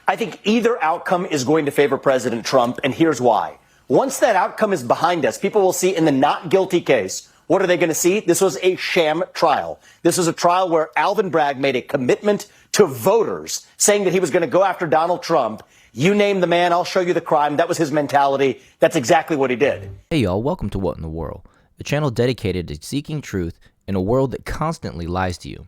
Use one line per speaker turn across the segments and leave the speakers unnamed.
I think either outcome is going to favor President Trump, and here's why. Once that outcome is behind us, people will see in the not guilty case, what are they going to see? This was a sham trial. This was a trial where Alvin Bragg made a commitment to voters, saying that he was going to go after Donald Trump. You name the man, I'll show you the crime. That was his mentality. That's exactly what he did.
Hey y'all, welcome to What in the World, a channel dedicated to seeking truth in a world that constantly lies to you.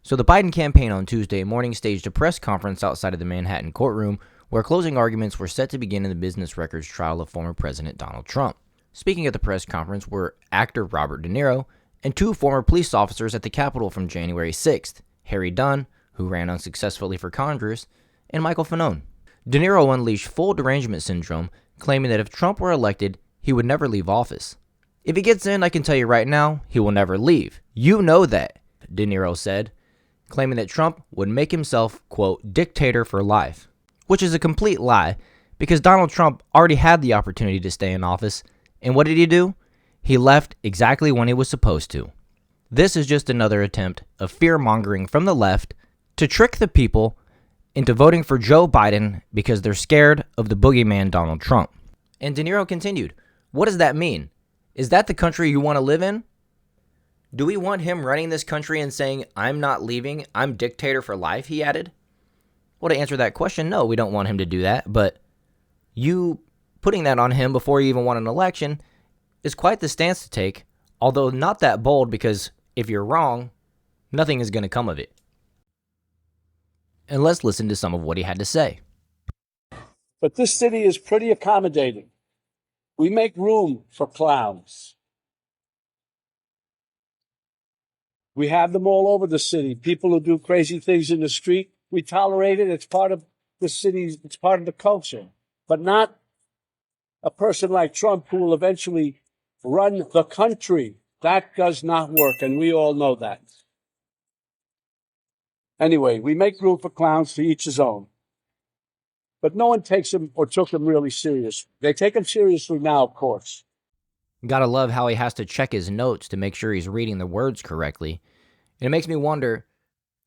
So the Biden campaign on Tuesday morning staged a press conference outside of the Manhattan courtroom where closing arguments were set to begin in the business records trial of former President Donald Trump. Speaking at the press conference were actor Robert DeNiro and two former police officers at the Capitol from January 6th, Harry Dunn, who ran unsuccessfully for Congress, and Michael Fanone. DeNiro unleashed full derangement syndrome, claiming that if Trump were elected, he would never leave office. If he gets in, I can tell you right now, he will never leave. You know that, DeNiro said, claiming that Trump would make himself, quote, dictator for life, which is a complete lie because Donald Trump already had the opportunity to stay in office. And what did he do? He left exactly when he was supposed to. This is just another attempt of fear-mongering from the left to trick the people into voting for Joe Biden because they're scared of the boogeyman Donald Trump. And DeNiro continued, what does that mean? Is that the country you want to live in? Do we want him running this country and saying, I'm not leaving, I'm dictator for life, he added? Well, to answer that question, no, we don't want him to do that, but you putting that on him before you even won an election is quite the stance to take, although not that bold because if you're wrong, nothing is going to come of it. And let's listen to some of what he had to say.
But this city is pretty accommodating. We make room for clowns. We have them all over the city. People who do crazy things in the street, we tolerate it. It's part of the city. It's part of the culture. But not a person like Trump who will eventually run the country. That does not work, and we all know that. Anyway, we make room for clowns, to each his own. But no one takes him or took him really serious. They take him seriously now, of course.
Gotta love how he has to check his notes to make sure he's reading the words correctly. And it makes me wonder,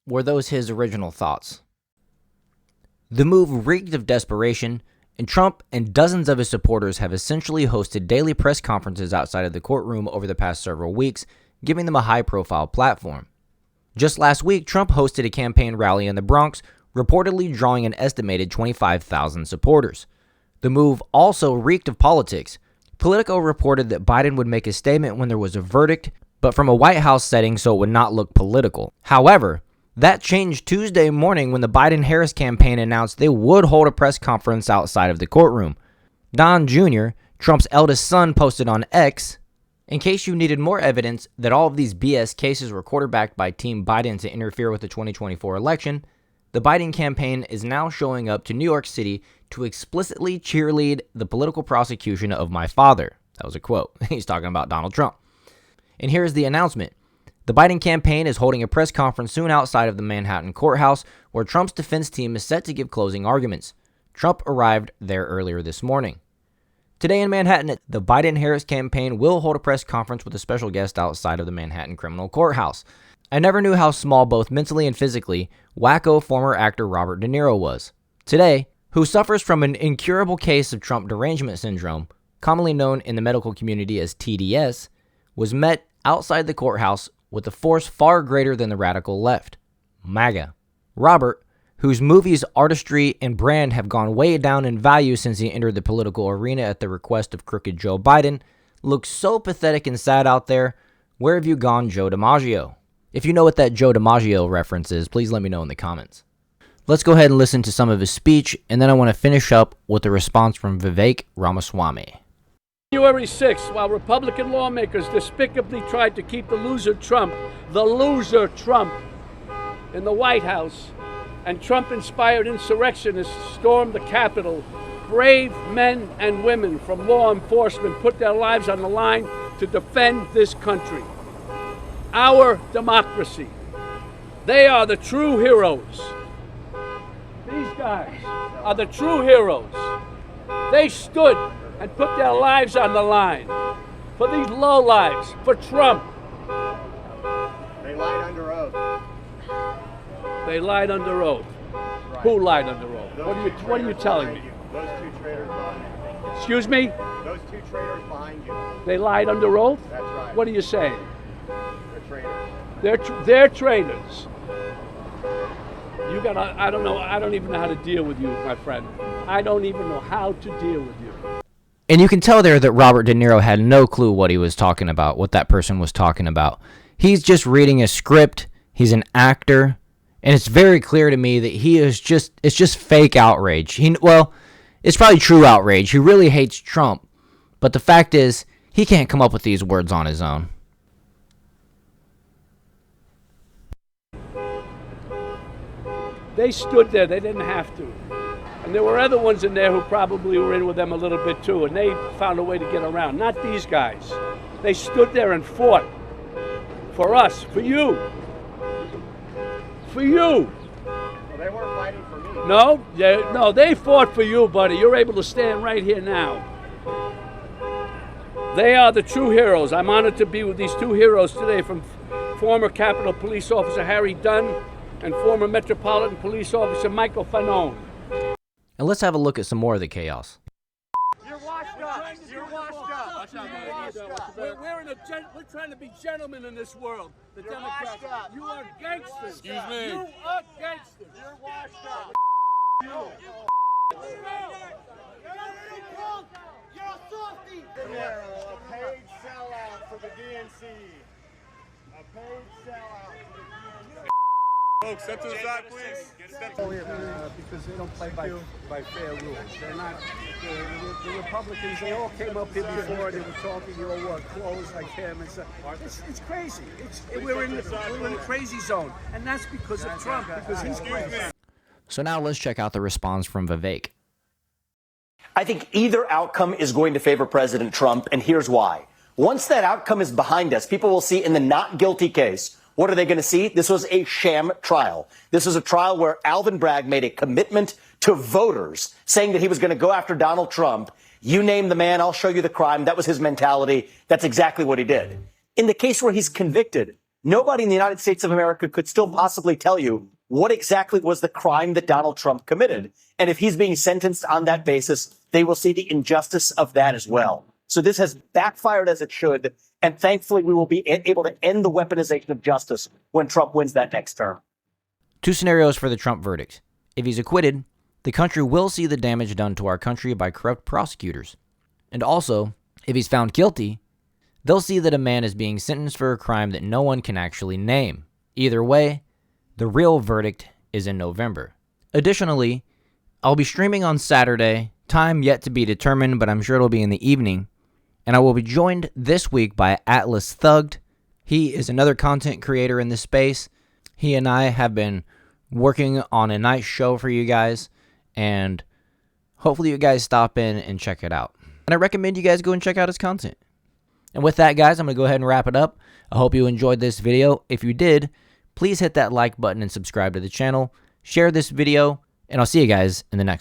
were those his original thoughts? The move reeked of desperation, and Trump and dozens of his supporters have essentially hosted daily press conferences outside of the courtroom over the past several weeks, giving them a high-profile platform. Just last week, Trump hosted a campaign rally in the Bronx, reportedly drawing an estimated 25,000 supporters. The move also reeked of politics. Politico reported that Biden would make a statement when there was a verdict, but from a White House setting so it would not look political. However, that changed Tuesday morning when the Biden-Harris campaign announced they would hold a press conference outside of the courtroom. Don Jr., Trump's eldest son, posted on X, in case you needed more evidence that all of these BS cases were quarterbacked by Team Biden to interfere with the 2024 election, the Biden campaign is now showing up to New York City to explicitly cheerlead the political prosecution of my father. That was a quote. He's talking about Donald Trump. And here's the announcement. The Biden campaign is holding a press conference soon outside of the Manhattan courthouse where Trump's defense team is set to give closing arguments. Trump arrived there earlier this morning. Today in Manhattan, the Biden-Harris campaign will hold a press conference with a special guest outside of the Manhattan criminal courthouse. I never knew how small, both mentally and physically, wacko former actor Robert DeNiro was. Today, who suffers from an incurable case of Trump derangement syndrome, commonly known in the medical community as TDS, was met outside the courthouse with a force far greater than the radical left, MAGA. Robert, whose movies, artistry, and brand have gone way down in value since he entered the political arena at the request of crooked Joe Biden, looks so pathetic and sad out there. Where have you gone, Joe DiMaggio? If you know what that Joe DiMaggio reference is, please let me know in the comments. Let's go ahead and listen to some of his speech, and then I want to finish up with a response from Vivek Ramaswamy.
January 6th, while Republican lawmakers despicably tried to keep the loser Trump, in the White House, and Trump-inspired insurrectionists stormed the Capitol, brave men and women from law enforcement put their lives on the line to defend this country. Our democracy. They are the true heroes. These guys are the true heroes. They stood and put their lives on the line for these lowlives, for Trump.
They lied under oath.
They lied under oath.
Right.
Who lied under oath? What are you telling me?
Those two traitors behind you.
Excuse me?
Those two traitors behind you.
They lied under oath?
That's right.
What are you saying?
They're traitors.
They're traitors. I don't know. I don't even know how to deal with you, my friend. I don't even know how to deal with you.
And you can tell there that Robert De Niro had no clue what he was talking about, what that person was talking about. He's just reading a script. He's an actor. And it's very clear to me that it's just fake outrage. It's probably true outrage. He really hates Trump. But the fact is, he can't come up with these words on his own.
They stood there. They didn't have to. And there were other ones in there who probably were in with them a little bit too, and they found a way to get around. Not these guys. They stood there and fought for us, for you. For you.
Well, they weren't fighting for me.
No, they fought for you, buddy. You're able to stand right here now. They are the true heroes. I'm honored to be with these two heroes today, from former Capitol Police Officer Harry Dunn and former Metropolitan Police Officer Michael Fanone.
And let's have a look at some more of the chaos.
You're washed up. You're washed up.
We're trying to be gentlemen in this world. The
You're
Democrats.
washed up.
You are gangsters.
Excuse me.
You are gangsters.
You're washed up. You're a softie. A paid sellout for the DNC. A paid sellout for the DNC.
Folks, step to the side, please.
Because they don't play by fair rules. They're not. The Republicans, they all came up here before. They were talking. You all wore clothes like him and stuff. It's crazy. We're in the crazy zone, and that's because of Trump. Because he's crazy.
So now let's check out the response from Vivek.
I think either outcome is going to favor President Trump, and here's why. Once that outcome is behind us, people will see in the not guilty case, what are they going to see? This was a sham trial. This was a trial where Alvin Bragg made a commitment to voters, saying that he was going to go after Donald Trump. You name the man, I'll show you the crime. That was his mentality. That's exactly what he did. In the case where he's convicted, nobody in the United States of America could still possibly tell you what exactly was the crime that Donald Trump committed. And if he's being sentenced on that basis, they will see the injustice of that as well. So this has backfired as it should. And thankfully, we will be able to end the weaponization of justice when Trump wins that next term.
Two scenarios for the Trump verdict. If he's acquitted, the country will see the damage done to our country by corrupt prosecutors. And also, if he's found guilty, they'll see that a man is being sentenced for a crime that no one can actually name. Either way, the real verdict is in November. Additionally, I'll be streaming on Saturday, time yet to be determined, but I'm sure it'll be in the evening. And I will be joined this week by Atlas Thugged. He is another content creator in this space. He and I have been working on a nice show for you guys, and hopefully you guys stop in and check it out. And I recommend you guys go and check out his content. And with that, guys, I'm going to go ahead and wrap it up. I hope you enjoyed this video. If you did, please hit that like button and subscribe to the channel. Share this video, and I'll see you guys in the next one.